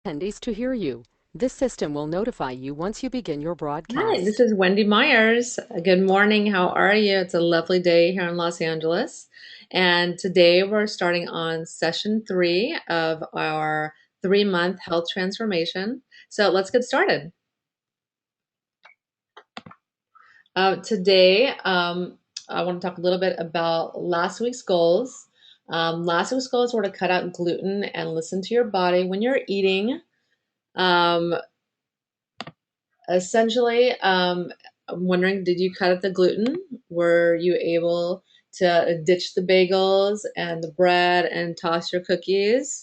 attendees to hear you. This system will notify you once you begin your Hi, this broadcast. is Wendy Myers. Good morning. How are you? It's a lovely day here in Los Angeles. And today we're starting on session 3 of our 3-month health transformation. So let's get started. Today, I want to talk a little bit about last week's goals. Last week's goals were to cut out gluten and listen to your body when you're eating. Um, Essentially, I'm wondering, did you cut out the gluten? Were you able to ditch the bagels and the bread and toss your cookies?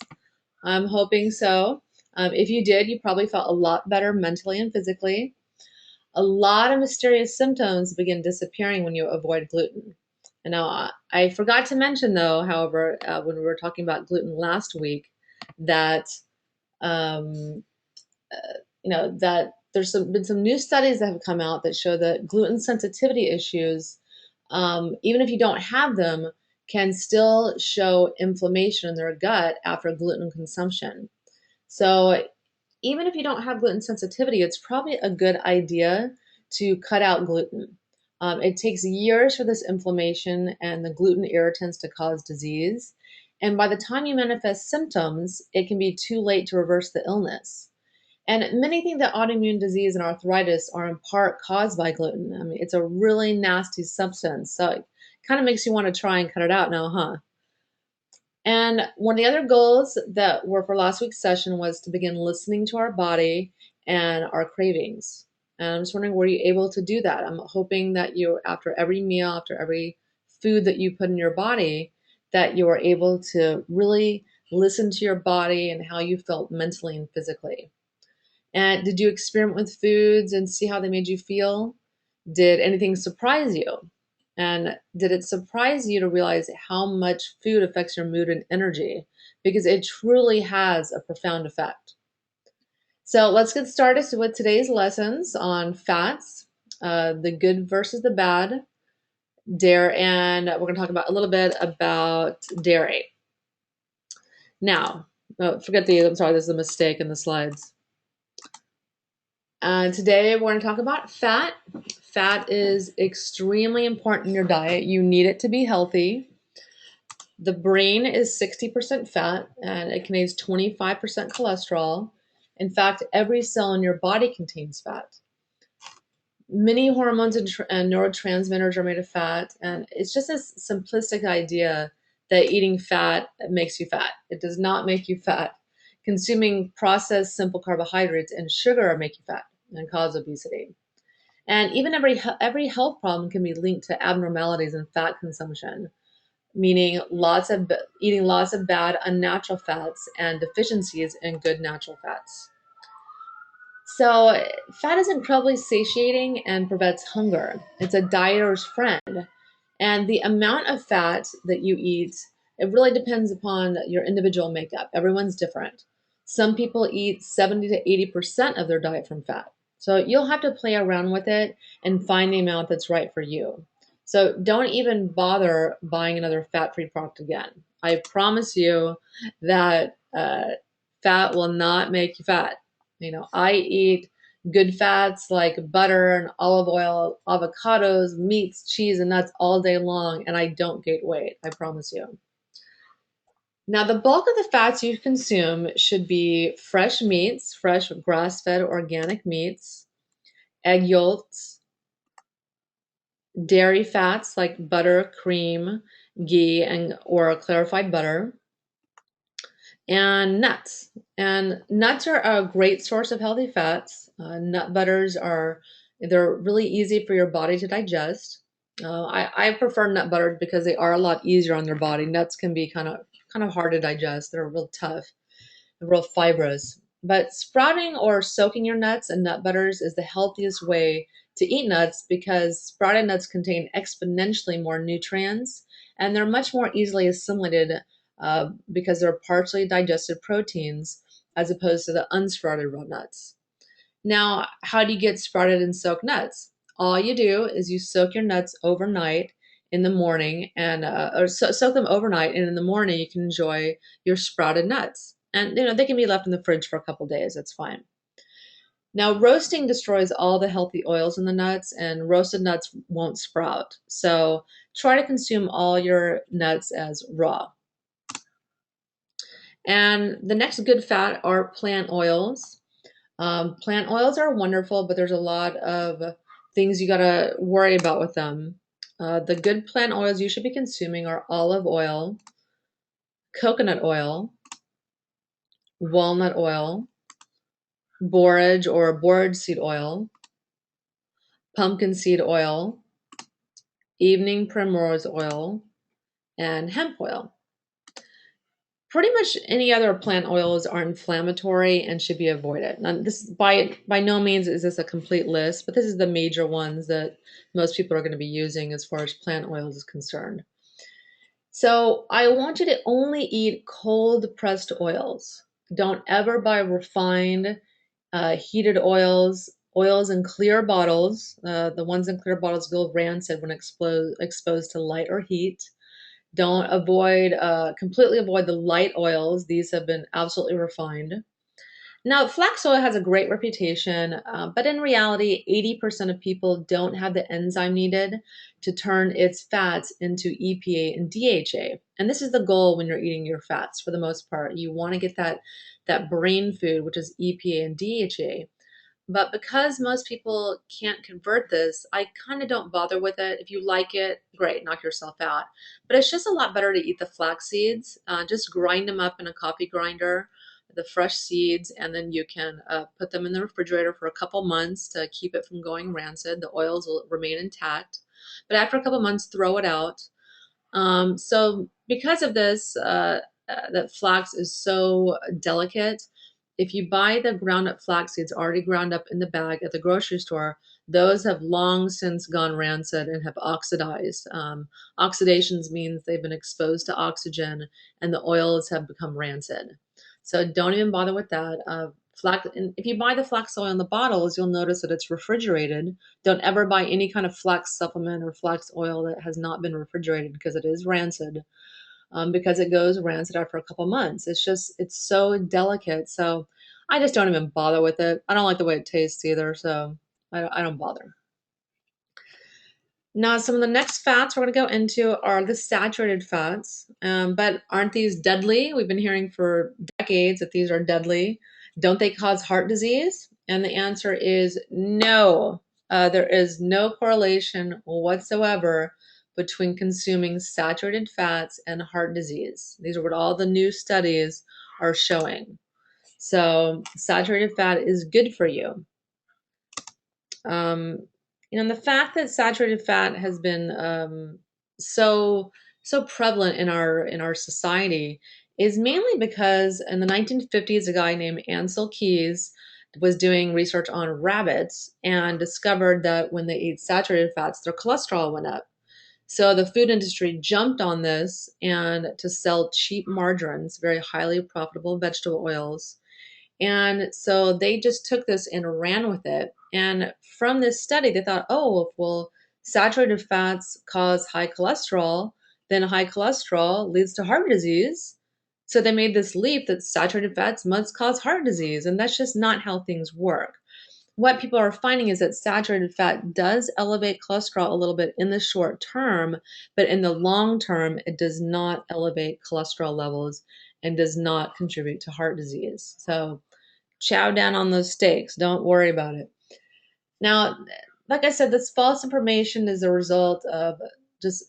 I'm hoping so. If you did, you probably felt a lot better mentally and physically. A lot of mysterious symptoms begin disappearing when you avoid gluten. And now, I forgot to mention, though, however, when we were talking about gluten last week, that um, that been some new studies that have come out that show that gluten sensitivity issues, even if you don't have them, can still show inflammation in their gut after gluten consumption. So even if you don't have gluten sensitivity, it's probably a good idea to cut out gluten. It takes years for this inflammation and the gluten irritants to cause disease. And by the time you manifest symptoms, it can be too late to reverse the illness. And many think that autoimmune disease and arthritis are in part caused by gluten. I mean, it's a really nasty substance. So it kind of makes you want to try and cut it out now, huh? And one of the other goals that were for last week's session was to begin listening to our body and our cravings. And I'm just wondering, were you able to do that? I'm hoping that you, after every meal, after every food that you put in your body, that you are able to really listen to your body and how you felt mentally and physically. And did you experiment with foods and see how they made you feel? Did anything surprise you? And did it surprise you to realize how much food affects your mood and energy? Because it truly has a profound effect. So let's get started with today's lessons on fats, the good versus the bad, dairy, and we're going to talk about a little bit about dairy. Now, I'm sorry, there's a mistake in the slides. Today we're going to talk about fat. Fat is extremely important in your diet. You need it to be healthy. The brain is 60% fat and it contains 25% cholesterol. In fact, every cell in your body contains fat. Many hormones and neurotransmitters are made of fat, and it's just a simplistic idea that eating fat makes you fat. It does not make you fat. Consuming processed simple carbohydrates and sugar make you fat and cause obesity. And even every health problem can be linked to abnormalities in fat consumption, meaning eating lots of bad unnatural fats and deficiencies in good natural fats. So, fat is incredibly satiating and prevents hunger. It's a dieter's friend. And the amount of fat that you eat, it really depends upon your individual makeup. Everyone's different. Some people eat 70 to 80% of their diet from fat. So, you'll have to play around with it and find the amount that's right for you. So, don't even bother buying another fat free product again. I promise you that fat will not make you fat. I eat good fats like butter and olive oil, avocados, meats, cheese, and nuts all day long, and I don't gain weight, I promise you. Now, the bulk of the fats you consume should be fresh meats, fresh grass-fed organic meats, egg yolks, dairy fats like butter, cream, ghee, and or clarified butter, and nuts. And nuts are a great source of healthy fats. Nut butters they're really easy for your body to digest. I prefer nut butters because they are a lot easier on your body. Nuts can be kind of hard to digest. They're real tough, real fibrous. But sprouting or soaking your nuts in nut butters is the healthiest way to eat nuts because sprouted nuts contain exponentially more nutrients and they're much more easily assimilated because they're partially digested proteins as opposed to the unsprouted raw nuts. Now, how do you get sprouted and soaked nuts? All you do is you soak your nuts overnight in the morning, and soak them overnight, and in the morning you can enjoy your sprouted nuts. And they can be left in the fridge for a couple days. That's fine. Now, roasting destroys all the healthy oils in the nuts, and roasted nuts won't sprout. So try to consume all your nuts as raw. And the next good fat are plant oils. Plant oils are wonderful, but there's a lot of things you got to worry about with them. The good plant oils you should be consuming are olive oil, coconut oil, walnut oil, borage or borage seed oil, pumpkin seed oil, evening primrose oil, and hemp oil. Pretty much any other plant oils are inflammatory and should be avoided. Now, this by no means is this a complete list, but this is the major ones that most people are going to be using as far as plant oils is concerned. So I want you to only eat cold pressed oils. Don't ever buy refined, heated oils in clear bottles. The ones in clear bottles go rancid when exposed to light or heat. Don't completely avoid the light oils. These have been absolutely refined. Now, flax oil has a great reputation, but in reality, 80% of people don't have the enzyme needed to turn its fats into EPA and DHA. And this is the goal when you're eating your fats for the most part. You want to get that brain food, which is EPA and DHA. But because most people can't convert this, I kind of don't bother with it. If you like it, great, knock yourself out. But it's just a lot better to eat the flax seeds. Just grind them up in a coffee grinder, the fresh seeds, and then you can put them in the refrigerator for a couple months to keep it from going rancid. The oils will remain intact. But after a couple months, throw it out. So because of this, that flax is so delicate, if you buy the ground up flax seeds already ground up in the bag at the grocery store, those have long since gone rancid and have oxidized. Oxidations means they've been exposed to oxygen and the oils have become rancid. So don't even bother with that. And if you buy the flax oil in the bottles, you'll notice that it's refrigerated. Don't ever buy any kind of flax supplement or flax oil that has not been refrigerated because it is rancid, because it goes rancid after a couple months. It's so delicate. So I just don't even bother with it. I don't like the way it tastes either. So I don't bother. Now, some of the next fats we're going to go into are the saturated fats. But aren't these deadly? We've been hearing for decades that these are deadly. Don't they cause heart disease? And the answer is no. There is no correlation whatsoever between consuming saturated fats and heart disease. These are what all the new studies are showing. So, saturated fat is good for you. Um, and the fact that saturated fat has been so prevalent in our society is mainly because in the 1950s, a guy named Ansel Keys was doing research on rabbits and discovered that when they ate saturated fats, their cholesterol went up. So the food industry jumped on this and to sell cheap margarines, very highly profitable vegetable oils, and so they just took this and ran with it. And from this study, they thought, oh, well, saturated fats cause high cholesterol, then high cholesterol leads to heart disease. So they made this leap that saturated fats must cause heart disease. And that's just not how things work. What people are finding is that saturated fat does elevate cholesterol a little bit in the short term, but in the long term, it does not elevate cholesterol levels and does not contribute to heart disease. So chow down on those steaks. Don't worry about it. Now, like I said, this false information is a result of just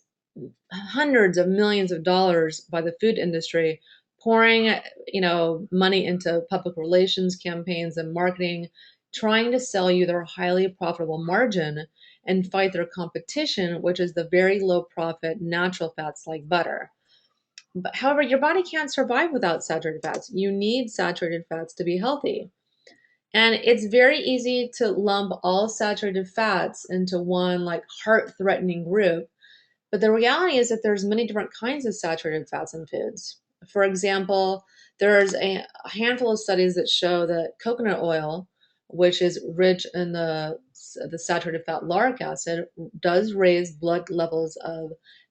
hundreds of millions of dollars by the food industry pouring, money into public relations campaigns and marketing, trying to sell you their highly profitable margin and fight their competition, which is the very low profit natural fats like butter. But however, your body can't survive without saturated fats. You need saturated fats to be healthy. And it's very easy to lump all saturated fats into one like heart-threatening group. But the reality is that there's many different kinds of saturated fats in foods. For example, there's a handful of studies that show that coconut oil, which is rich in the saturated fat lauric acid, does raise blood levels of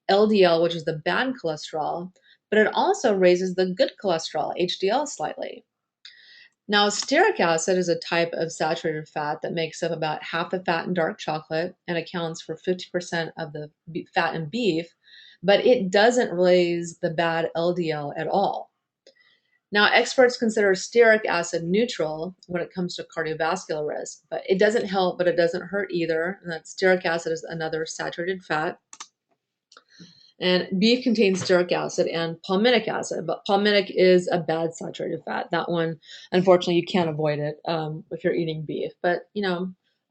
LDL, which is the bad cholesterol, but it also raises the good cholesterol, HDL, slightly. Now, stearic acid is a type of saturated fat that makes up about half the fat in dark chocolate and accounts for 50% of the fat in beef, but it doesn't raise the bad LDL at all. Now, experts consider stearic acid neutral when it comes to cardiovascular risk, but it doesn't help, but it doesn't hurt either. And that stearic acid is another saturated fat. And beef contains stearic acid and palmitic acid, but palmitic is a bad saturated fat. That one, unfortunately, you can't avoid it if you're eating beef. But,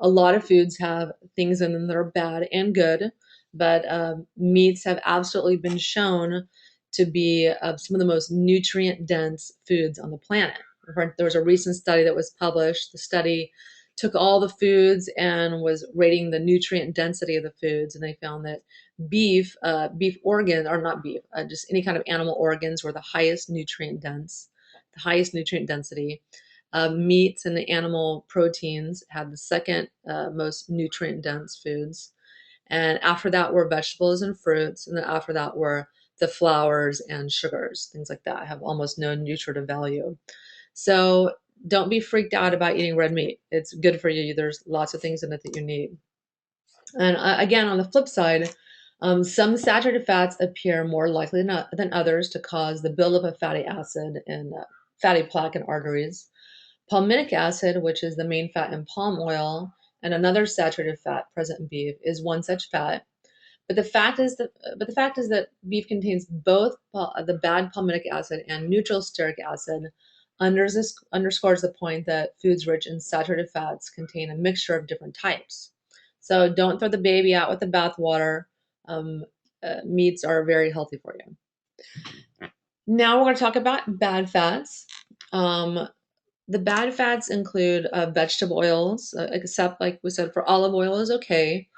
a lot of foods have things in them that are bad and good, but meats have absolutely been shown to be some of the most nutrient-dense foods on the planet. There was a recent study that was published. The study took all the foods and was rating the nutrient density of the foods, and they found that beef organs, or not beef, just any kind of animal organs were the highest nutrient density. Meats and the animal proteins had the second most nutrient dense foods. And after that were vegetables and fruits. And then after that were the flours and sugars, things like that have almost no nutritive value. So don't be freaked out about eating red meat. It's good for you. There's lots of things in it that you need. And again, on the flip side, some saturated fats appear more likely than others to cause the buildup of fatty acid and fatty plaque in arteries. Palmitic acid, which is the main fat in palm oil, and another saturated fat present in beef, is one such fat. But the fact is that beef contains both the bad palmitic acid and neutral stearic acid. Underscores the point that foods rich in saturated fats contain a mixture of different types. So don't throw the baby out with the bathwater. Um, Meats are very healthy for you. Now we're going to talk about bad fats. Um, the bad fats include vegetable oils, except like we said, for olive oil is okay.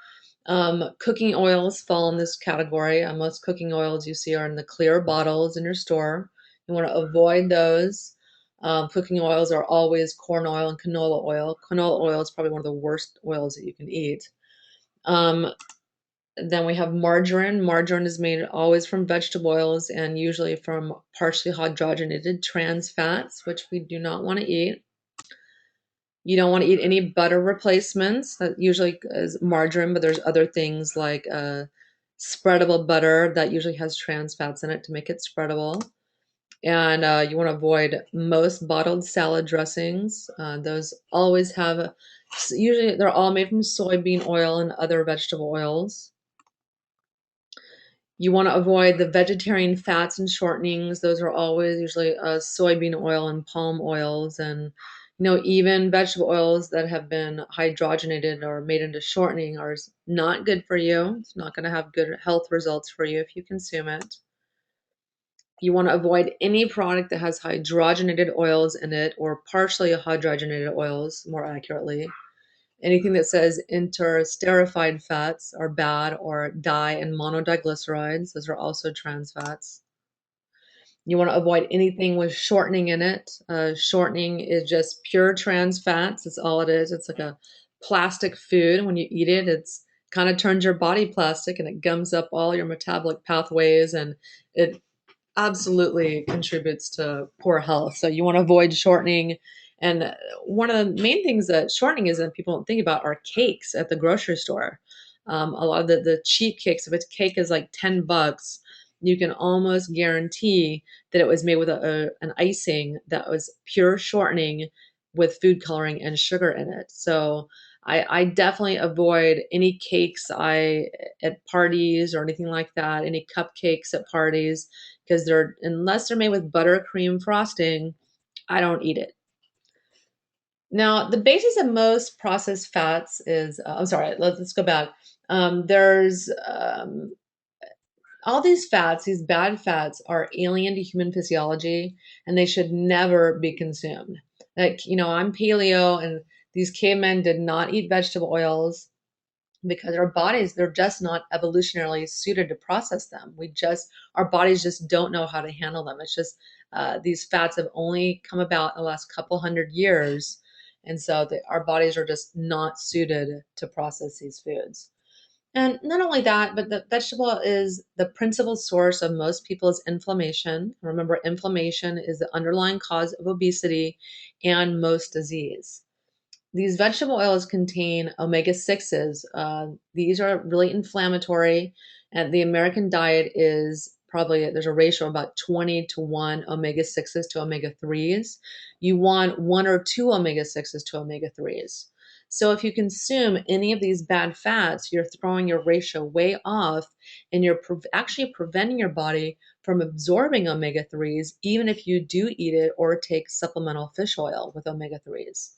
Cooking oils fall in this category. Most cooking oils you see are in the clear bottles in your store. You want to avoid those. Cooking oils are always corn oil and canola oil. Canola oil is probably one of the worst oils that you can eat. Then we have margarine. Margarine is made always from vegetable oils and usually from partially hydrogenated trans fats, which we do not want to eat. You don't want to eat any butter replacements. That usually is margarine, but there's other things like spreadable butter that usually has trans fats in it to make it spreadable. And you want to avoid most bottled salad dressings. Those always have, usually they're all made from soybean oil and other vegetable oils. You want to avoid the vegetarian fats and shortenings. Those are always usually soybean oil and palm oils, and even vegetable oils that have been hydrogenated or made into shortening are not good for you. It's not going to have good health results for you if you consume it. You want to avoid any product that has hydrogenated oils in it, or partially hydrogenated oils, more accurately. Anything that says interesterified fats are bad, or di and monodiglycerides. Those are also trans fats. You want to avoid anything with shortening in it. Shortening is just pure trans fats. That's all it is. It's like a plastic food. When you eat it, it's kind of turns your body plastic and it gums up all your metabolic pathways, and it absolutely contributes to poor health. So you want to avoid shortening. And one of the main things that shortening is that people don't think about are cakes at the grocery store. A lot of the cheap cakes, if a cake is like $10, you can almost guarantee that it was made with an icing that was pure shortening with food coloring and sugar in it. So I definitely avoid any cakes at parties or anything like that, any cupcakes at parties, because unless they're made with buttercream frosting, I don't eat it. Now, the basis of most processed fats is, I'm sorry, let's go back. There's all these fats, these bad fats, are alien to human physiology, and they should never be consumed. Like, I'm paleo, and these cavemen did not eat vegetable oils because our bodies, they're just not evolutionarily suited to process them. Our bodies just don't know how to handle them. It's just these fats have only come about in the last couple hundred years. And so our bodies are just not suited to process these foods. And not only that, but the vegetable is the principal source of most people's inflammation. Remember, inflammation is the underlying cause of obesity and most disease. These vegetable oils contain omega 6s. These are really inflammatory, and the American diet is probably there's a ratio of about 20 to 1 omega 6s to omega 3s. You want one or two omega 6s to omega 3s. So if you consume any of these bad fats, you're throwing your ratio way off, and you're actually preventing your body from absorbing omega 3s, even if you do eat it or take supplemental fish oil with omega 3s.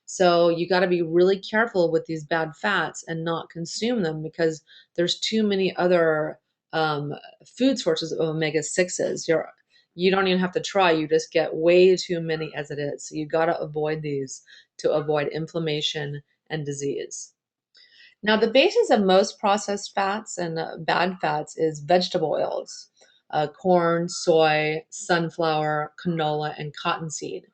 So you got to be really careful with these bad fats and not consume them because there's too many other um, food sources of omega 6s. You don't even have to try, you just get way too many as it is. So you got to avoid these to avoid inflammation and disease. Now, the basis of most processed fats and bad fats is vegetable oils, corn, soy, sunflower, canola, and cottonseed.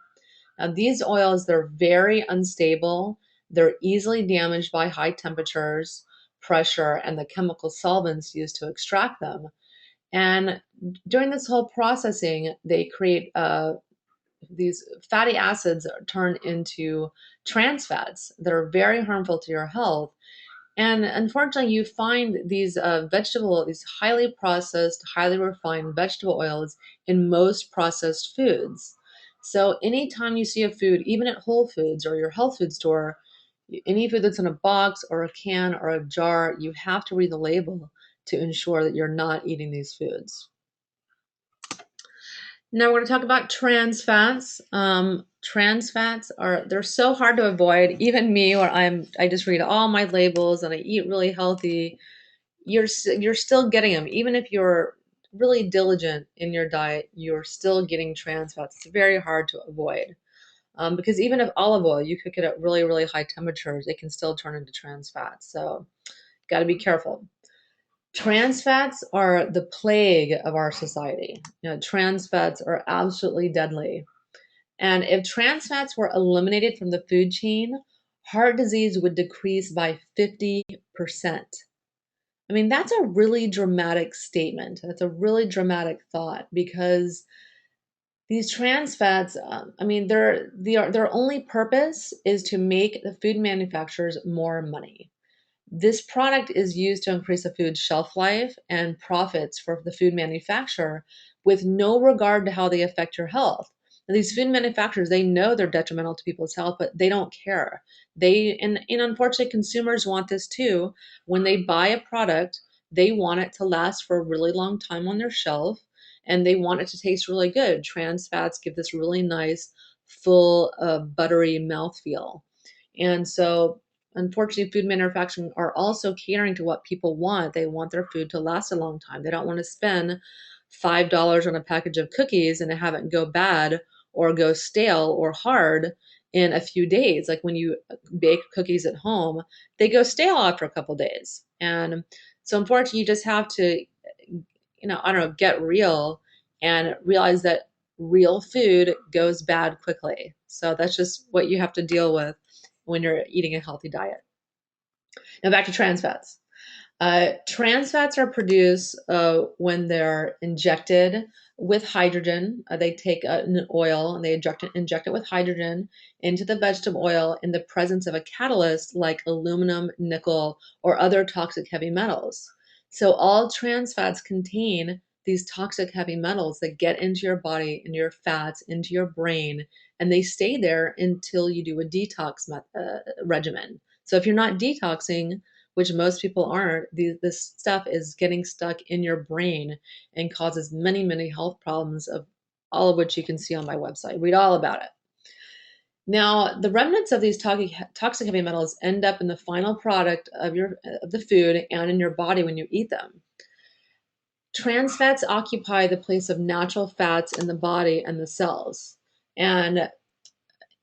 Now, these oils, they're very unstable. They're easily damaged by high temperatures, pressure, and the chemical solvents used to extract them. And during this whole processing, they create these fatty acids turn into trans fats that are very harmful to your health. And unfortunately, you find these highly processed, highly refined vegetable oils in most processed foods. So anytime you see a food, even at Whole Foods or your health food store, any food that's in a box or a can or a jar, you have to read the label to ensure that you're not eating these foods. Now we're going to talk about trans fats. Trans fats they're so hard to avoid. Even me, where I just read all my labels and I eat really healthy, you're still getting them. Even if you're really diligent in your diet, you're still getting trans fats. It's very hard to avoid because even if olive oil, you cook it at really, really high temperatures, it can still turn into trans fats. So got to be careful. Trans fats are the plague of our society. Trans fats are absolutely deadly. And if trans fats were eliminated from the food chain, heart disease would decrease by 50%. I mean, that's a really dramatic statement. That's a really dramatic thought because these trans fats, I mean, their only purpose is to make the food manufacturers more money. This product is used to increase the food's shelf life and profits for the food manufacturer with no regard to how they affect your health. And these food manufacturers, they know they're detrimental to people's health, but they don't care. And unfortunately, consumers want this too. When they buy a product, they want it to last for a really long time on their shelf and they want it to taste really good. Trans fats give this really nice, full, buttery mouthfeel. And so unfortunately, food manufacturing are also catering to what people want. They want their food to last a long time. They don't want to spend $5 on a package of cookies and have it go bad or go stale or hard in a few days. Like when you bake cookies at home, they go stale after a couple days. And so unfortunately, you just have to, I don't know, get real and realize that real food goes bad quickly. So that's just what you have to deal with when you're eating a healthy diet. Now back to trans fats. Trans fats are produced when they're injected with hydrogen. They take an oil and they inject it with hydrogen into the vegetable oil in the presence of a catalyst like aluminum, nickel, or other toxic heavy metals. So all trans fats contain these toxic heavy metals that get into your body, into your fats, into your brain, and they stay there until you do a detox regimen. So if you're not detoxing, which most people aren't, this stuff is getting stuck in your brain and causes many, many health problems, of all of which you can see on my website. Read all about it. Now, the remnants of these toxic heavy metals end up in the final product of the food and in your body when you eat them. Trans fats occupy the place of natural fats in the body and the cells. And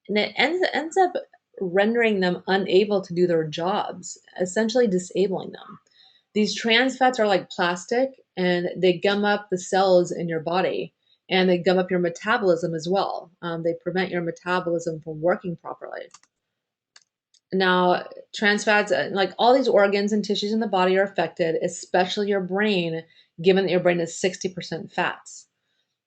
it ends up rendering them unable to do their jobs, essentially disabling them. These trans fats are like plastic and they gum up the cells in your body and they gum up your metabolism as well. They prevent your metabolism from working properly. Now, trans fats, like all these organs and tissues in the body are affected, especially your brain, given that your brain is 60% fats.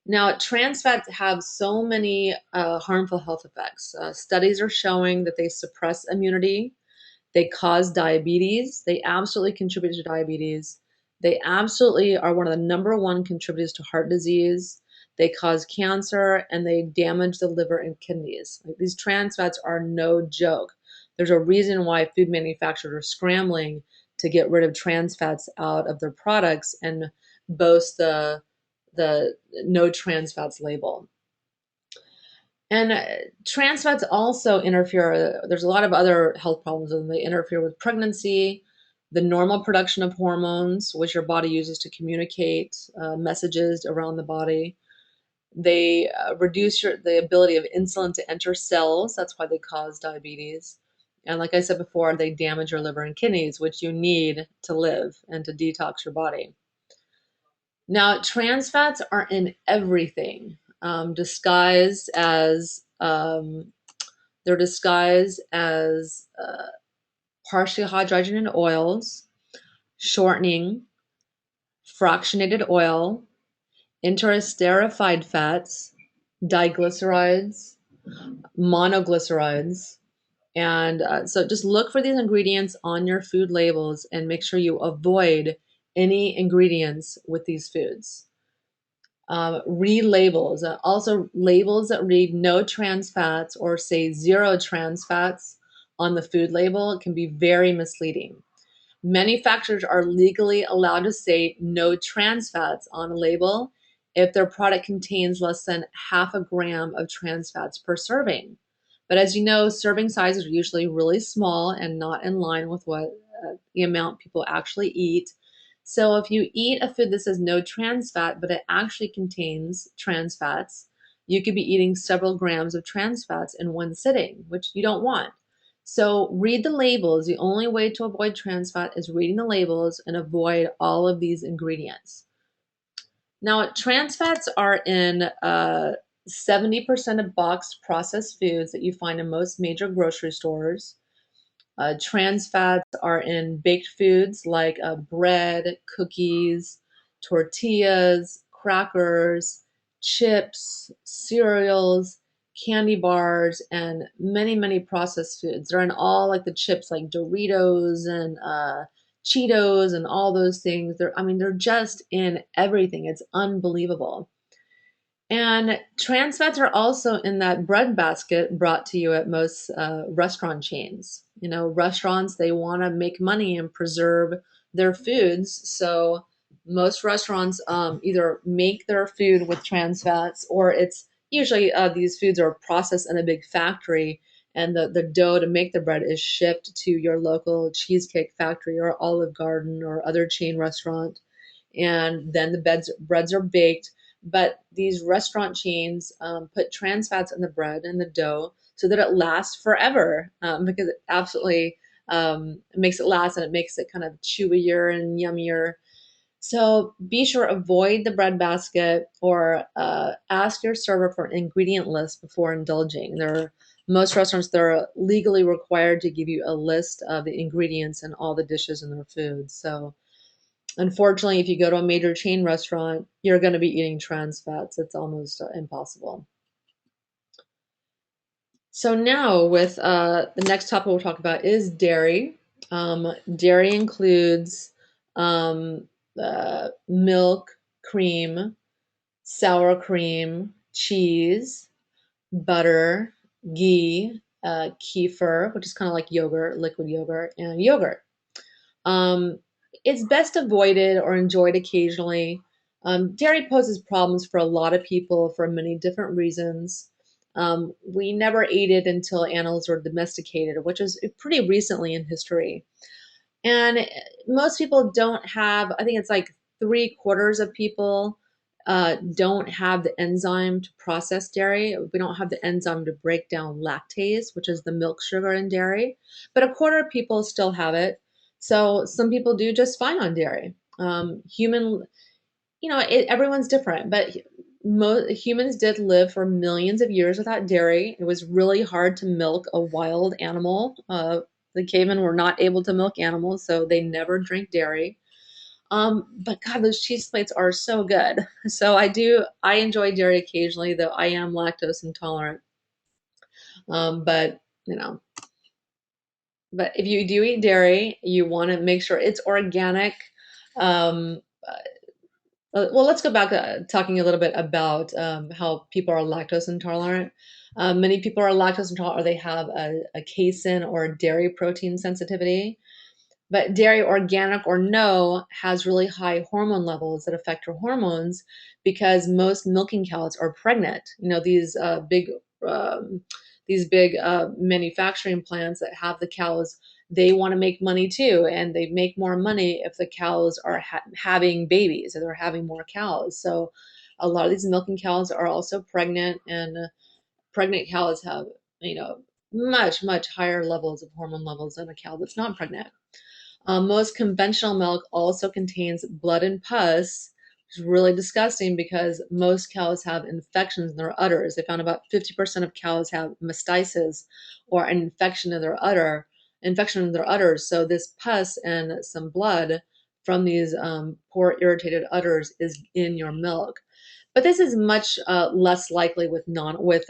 Now, trans fats have so many harmful health effects. Studies are showing that they suppress immunity, they cause diabetes, they absolutely contribute to diabetes. They absolutely are one of the number one contributors to heart disease. They cause cancer and they damage the liver and kidneys. Like, these trans fats are no joke. There's a reason why food manufacturers are scrambling to get rid of trans fats out of their products and boast the no trans fats label. And trans fats also interfere. There's a lot of other health problems, and they interfere with pregnancy, the normal production of hormones, which your body uses to communicate messages around the body. They reduce the ability of insulin to enter cells. That's why they cause diabetes. And like I said before, they damage your liver and kidneys, which you need to live and to detox your body. Now, trans fats are in everything, disguised as they're disguised as partially hydrogenated oils, shortening, fractionated oil, interesterified fats, diglycerides, monoglycerides. And so just look for these ingredients on your food labels and make sure you avoid any ingredients with these foods. Read labels. Also, labels that read no trans fats or say zero trans fats on the food label can be very misleading. Manufacturers are legally allowed to say no trans fats on a label if their product contains less than half a gram of trans fats per serving. But as you know, serving sizes are usually really small and not in line with what the amount people actually eat. So if you eat a food that says no trans fat, but it actually contains trans fats, you could be eating several grams of trans fats in one sitting, which you don't want. So read the labels. The only way to avoid trans fat is reading the labels and avoid all of these ingredients. Now, trans fats are in 70% of boxed processed foods that you find in most major grocery stores. Trans fats are in baked foods like bread, cookies, tortillas, crackers, chips, cereals, candy bars, and many, many processed foods. They're in all like the chips like Doritos and Cheetos and all those things. They're just in everything. It's unbelievable. And trans fats are also in that bread basket brought to you at most restaurant chains. You know, restaurants, they want to make money and preserve their foods. So most restaurants either make their food with trans fats or it's usually these foods are processed in a big factory and the dough to make the bread is shipped to your local cheesecake factory or Olive Garden or other chain restaurant. And then the breads are baked, but these restaurant chains put trans fats in the bread and the dough so that it lasts forever because it absolutely makes it last and it makes it kind of chewier and yummier. So be sure avoid the bread basket or ask your server for an ingredient list before indulging. Most restaurants, they're legally required to give you a list of the ingredients in all the dishes in their food. So unfortunately, if you go to a major chain restaurant, you're going to be eating trans fats. It's almost impossible. So now, with the next topic we'll talk about is dairy. Dairy includes milk, cream, sour cream, cheese, butter, ghee, kefir, which is kind of like yogurt, liquid yogurt, and yogurt. Um, it's best avoided or enjoyed occasionally. Dairy poses problems for a lot of people for many different reasons. We never ate it until animals were domesticated, which is pretty recently in history. And most people don't have, I think it's like 3/4 of people don't have the enzyme to process dairy. We don't have the enzyme to break down lactase, which is the milk sugar in dairy. But a quarter of people still have it. So some people do just fine on dairy. Everyone's different, but Humans did live for millions of years without dairy. It was really hard to milk a wild animal. The cavemen were not able to milk animals, so they never drank dairy. But God, those cheese plates are so good. So I enjoy dairy occasionally, though I am lactose intolerant. But you know, but if you do eat dairy, you want to make sure it's organic. Um, well, let's go back talking a little bit about how people are lactose intolerant. Many people are lactose intolerant, or they have a casein or dairy protein sensitivity. But dairy, organic or no, has really high hormone levels that affect your hormones because most milking cows are pregnant. You know, um, these big manufacturing plants that have the cows, they want to make money too, and they make more money if the cows are having babies or they're having more cows. So a lot of these milking cows are also pregnant, and pregnant cows have, you know, much higher levels of hormone levels than a cow that's not pregnant. Most conventional milk also contains blood and pus, which is really disgusting because most cows have infections in their udders. They found about 50% of cows have mastitis, or an infection in their udders. So this pus and some blood from these poor irritated udders is in your milk. But this is much less likely with non with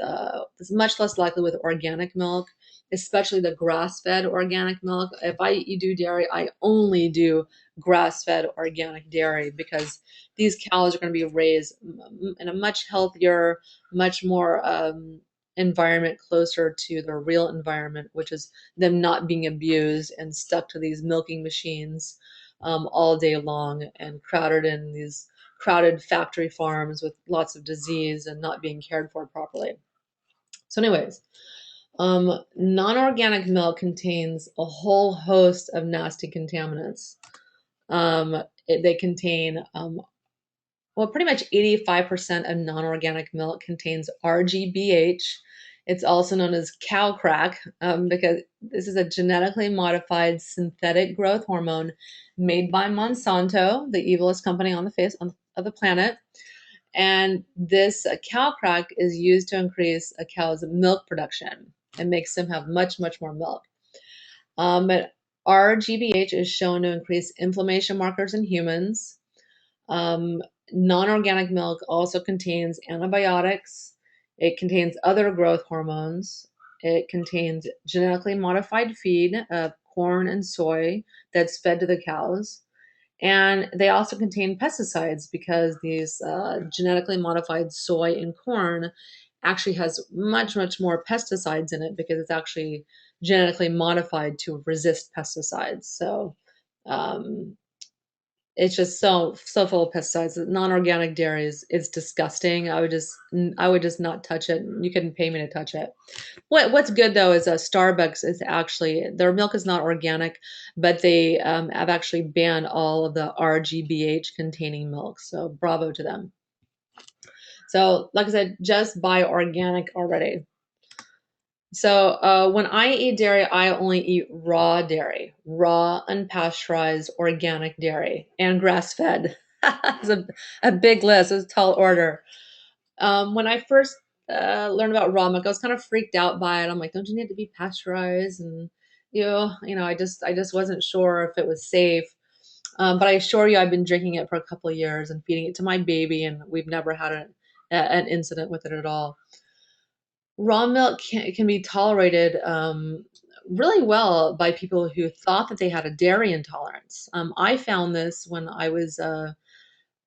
this is much less likely with organic milk, especially the grass-fed organic milk. If I do dairy, I only do grass-fed organic dairy because these cows are going to be raised in a much healthier, much more environment closer to their real environment, which is them not being abused and stuck to these milking machines all day long and crowded in these crowded factory farms with lots of disease and not being cared for properly. So, anyways, non-organic milk contains a whole host of nasty contaminants. They contain, well, pretty much 85% of non-organic milk contains RGBH. It's also known as cow crack because this is a genetically modified synthetic growth hormone made by Monsanto, the evilest company on the face of the planet. And this cow crack is used to increase a cow's milk production and makes them have much more milk. But RGBH is shown to increase inflammation markers in humans. Um, Non-organic milk also contains antibiotics. It contains other growth hormones. It contains genetically modified feed of corn and soy that's fed to the cows. And they also contain pesticides because these genetically modified soy and corn actually has much more pesticides in it because it's actually genetically modified to resist pesticides. So um, it's just so full of pesticides. Non-organic dairy is disgusting. I would just not touch it. You couldn't pay me to touch it. What's good though is Starbucks is actually their milk is not organic, but they have actually banned all of the RGBH containing milk. So bravo to them. So like I said, just buy organic already. So when I eat dairy, I only eat raw dairy, raw, unpasteurized, organic dairy, and grass-fed. It's a big list. It's a tall order. When I first learned about raw milk, I was kind of freaked out by it. I'm like, don't you need to be pasteurized? And I just wasn't sure if it was safe. But I assure you, I've been drinking it for a couple of years and feeding it to my baby, and we've never had an incident with it at all. Raw milk can be tolerated really well by people who thought that they had a dairy intolerance. I found this when I was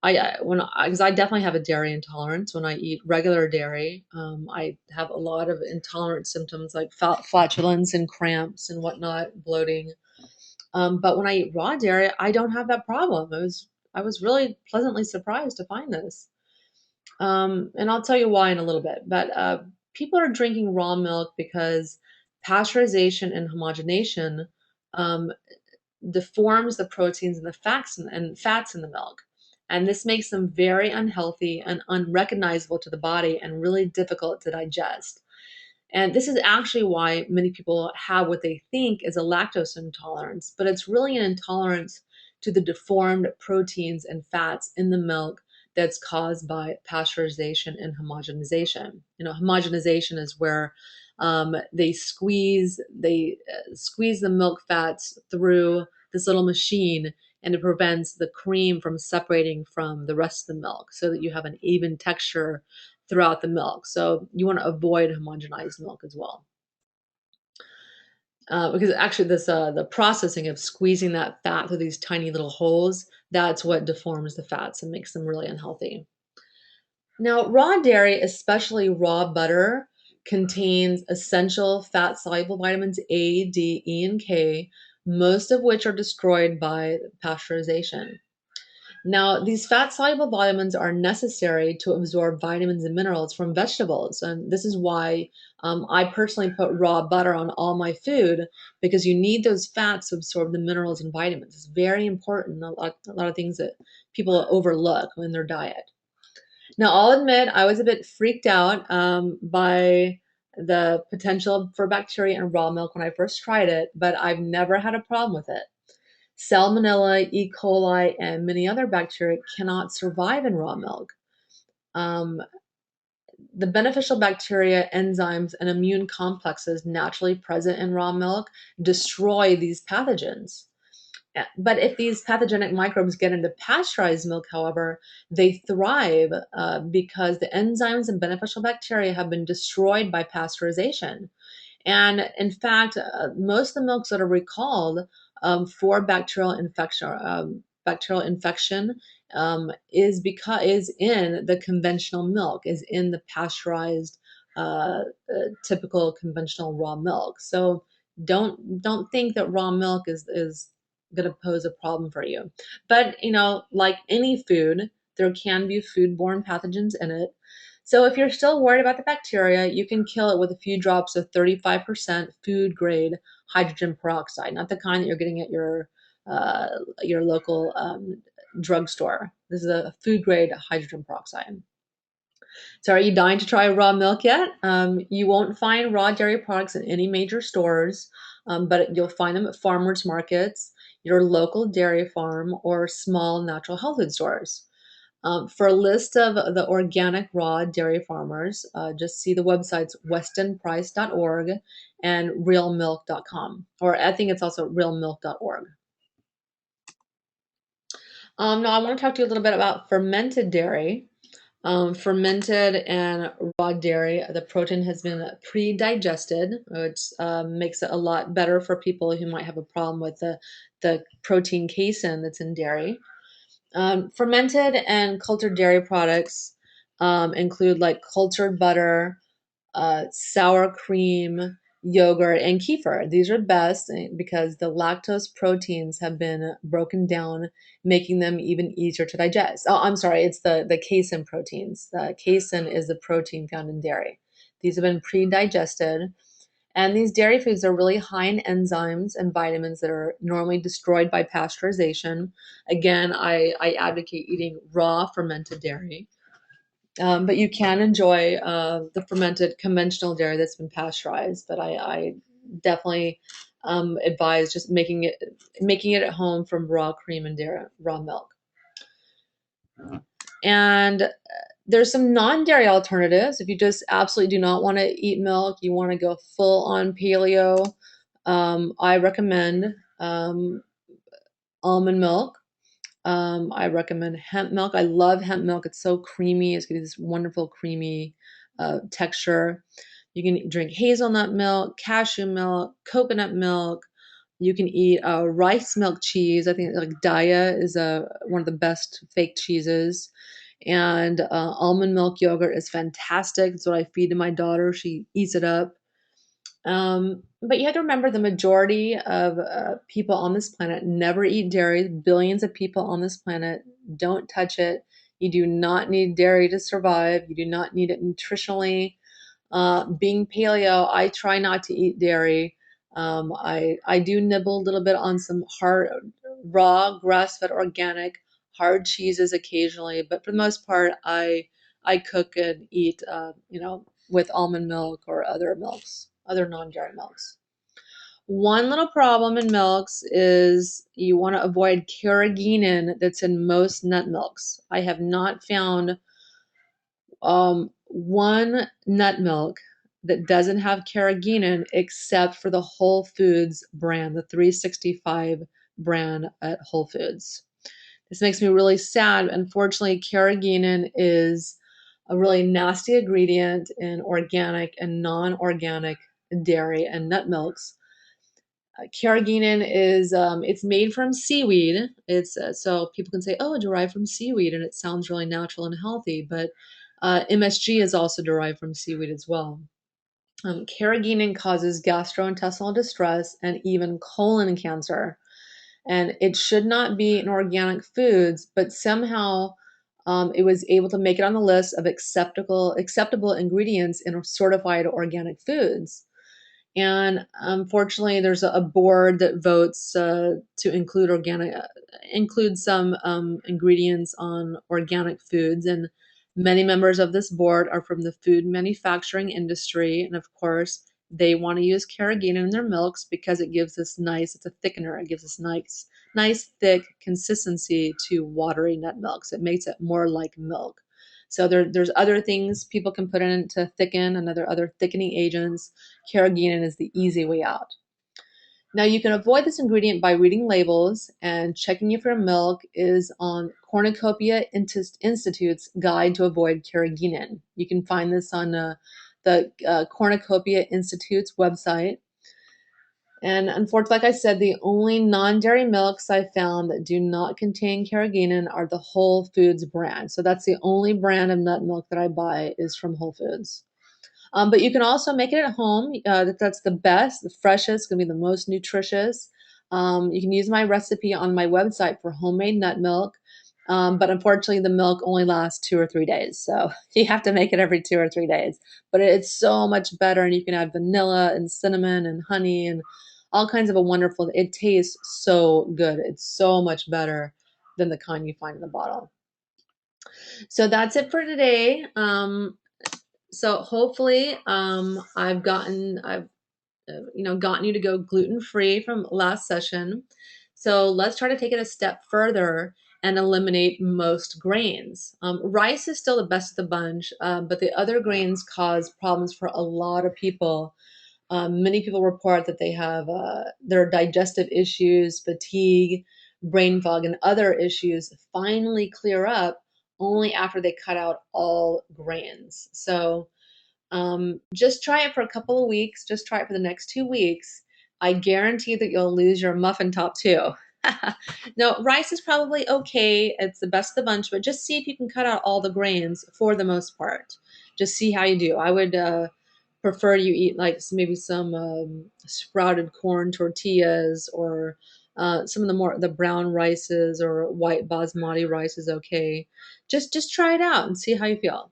because I definitely have a dairy intolerance. When I eat regular dairy, I have a lot of intolerant symptoms like flatulence and cramps and whatnot, bloating. But when I eat raw dairy, I don't have that problem. I was really pleasantly surprised to find this. And I'll tell you why in a little bit. But people are drinking raw milk because pasteurization and homogenation um, deforms the proteins and the fats in the milk. And this makes them very unhealthy and unrecognizable to the body and really difficult to digest. And this is actually why many people have what they think is a lactose intolerance, but it's really an intolerance to the deformed proteins and fats in the milk that's caused by pasteurization and homogenization. Homogenization is where they squeeze the milk fats through this little machine, and it prevents the cream from separating from the rest of the milk so that you have an even texture throughout the milk. So you want to avoid homogenized milk as well. Because actually the processing of squeezing that fat through these tiny little holes, that's what deforms the fats and makes them really unhealthy. Now, raw dairy, especially raw butter, contains essential fat-soluble vitamins A, D, E, and K, most of which are destroyed by pasteurization. Now, these fat-soluble vitamins are necessary to absorb vitamins and minerals from vegetables, and this is why I personally put raw butter on all my food, because you need those fats to absorb the minerals and vitamins. It's very important. A lot of things that people overlook in their diet. Now, I'll admit I was a bit freaked out by the potential for bacteria in raw milk when I first tried it, but I've never had a problem with it. Salmonella, E. coli, and many other bacteria cannot survive in raw milk. Um, the beneficial bacteria, enzymes, and immune complexes naturally present in raw milk destroy these pathogens. But if these pathogenic microbes get into pasteurized milk, however, they thrive because the enzymes and beneficial bacteria have been destroyed by pasteurization. And in fact, most of the milks that are recalled for bacterial infection is in the conventional milk, is in the pasteurized, typical conventional raw milk. So don't think that raw milk is going to pose a problem for you. But like any food, there can be foodborne pathogens in it. So if you're still worried about the bacteria, you can kill it with a few drops of 35% food grade hydrogen peroxide, not the kind that you're getting at uh, your local drugstore. This is a food grade hydrogen peroxide. So are you dying to try raw milk yet? You won't find raw dairy products in any major stores, but you'll find them at farmers markets, your local dairy farm, or small natural health food stores. For a list of the organic raw dairy farmers, just see the websites westonprice.org and realmilk.com, or I think it's also realmilk.org. Now, I want to talk to you a little bit about fermented dairy. Fermented and raw dairy, the protein has been pre-digested, which makes it a lot better for people who might have a problem with the protein casein that's in dairy. Fermented and cultured dairy products include like cultured butter, sour cream, yogurt, and kefir. These are best because the lactose proteins have been broken down, making them even easier to digest. Oh, I'm sorry, it's the casein proteins. The casein is the protein found in dairy. These have been pre-digested. And these dairy foods are really high in enzymes and vitamins that are normally destroyed by pasteurization. Again, I advocate eating raw fermented dairy. But you can enjoy the fermented conventional dairy that's been pasteurized. But I definitely advise just making it at home from raw cream and dairy, raw milk. And there's some non-dairy alternatives. If you just absolutely do not want to eat milk, you want to go full on paleo, I recommend almond milk. I recommend hemp milk. I love hemp milk. It's so creamy. It's got this wonderful creamy texture. You can drink hazelnut milk, cashew milk, coconut milk. You can eat rice milk cheese. I think like Daya is one of the best fake cheeses. And almond milk yogurt is fantastic. It's what I feed to my daughter. She eats it up. But you have to remember the majority of people on this planet never eat dairy. Billions of people on this planet don't touch it. You do not need dairy to survive. You do not need it nutritionally. Being paleo, I try not to eat dairy. I do nibble a little bit on some hard, raw, grass-fed, organic, hard cheeses occasionally, but for the most part, I cook and eat, with almond milk or other milks, other non-dairy milks. One little problem in milks is you want to avoid carrageenan that's in most nut milks. I have not found one nut milk that doesn't have carrageenan except for the Whole Foods brand, the 365 brand at Whole Foods. This makes me really sad. Unfortunately, carrageenan is a really nasty ingredient in organic and non-organic dairy and nut milks. Carrageenan is it's made from seaweed. It's so people can say, "Oh, derived from seaweed," and it sounds really natural and healthy. But MSG is also derived from seaweed as well. Carrageenan causes gastrointestinal distress and even colon cancer, and it should not be in organic foods. But somehow it was able to make it on the list of acceptable ingredients in certified organic foods. And unfortunately, there's a board that votes to include some ingredients on organic foods, and many members of this board are from the food manufacturing industry, and of course, they want to use carrageenan in their milks because it gives this nice, it's a thickener, it gives this nice thick consistency to watery nut milks. It makes it more like milk. So there's other things people can put in to thicken, and other thickening agents. Carrageenan is the easy way out. Now you can avoid this ingredient by reading labels, and checking if your milk is on Cornucopia Institute's Guide to Avoid Carrageenan. You can find this on the Cornucopia Institute's website. And unfortunately, like I said, the only non-dairy milks I found that do not contain carrageenan are the Whole Foods brand. So that's the only brand of nut milk that I buy is from Whole Foods. But you can also make it at home. That's the best, the freshest, going to be the most nutritious. You can use my recipe on my website for homemade nut milk. But unfortunately, the milk only lasts 2 or 3 days. So you have to make it every 2 or 3 days. But it's so much better. And you can add vanilla and cinnamon and honey and all kinds of a wonderful, it tastes so good. It's so much better than the kind you find in the bottle. So that's it for today. So hopefully I've gotten you to go gluten free from last session. So let's try to take it a step further and eliminate most grains. Rice is still the best of the bunch, but the other grains cause problems for a lot of people. Many people report that they have their digestive issues, fatigue, brain fog, and other issues finally clear up only after they cut out all grains. So just try it for a couple of weeks. Just try it for the next 2 weeks. I guarantee that you'll lose your muffin top too. No, rice is probably okay. It's the best of the bunch, but just see if you can cut out all the grains for the most part. Just see how you do. I would prefer you eat like maybe some sprouted corn tortillas, or some of the brown rices, or white basmati rice is okay. Just try it out and see how you feel.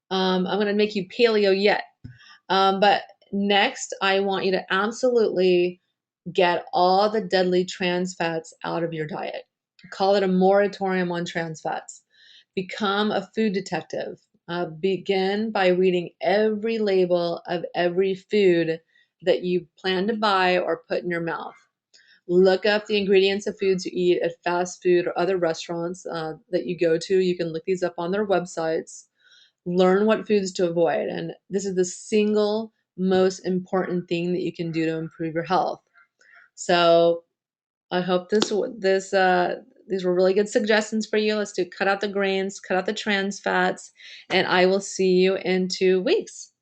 I'm going to make you paleo yet. But next, I want you to absolutely get all the deadly trans fats out of your diet. Call it a moratorium on trans fats. Become a food detective. Begin by reading every label of every food that you plan to buy or put in your mouth. Look up the ingredients of foods you eat at fast food or other restaurants that you go to. You can look these up on their websites. Learn what foods to avoid. And this is the single most important thing that you can do to improve your health. So I hope these were really good suggestions for you. Let's cut out the grains, cut out the trans fats, and I will see you in 2 weeks.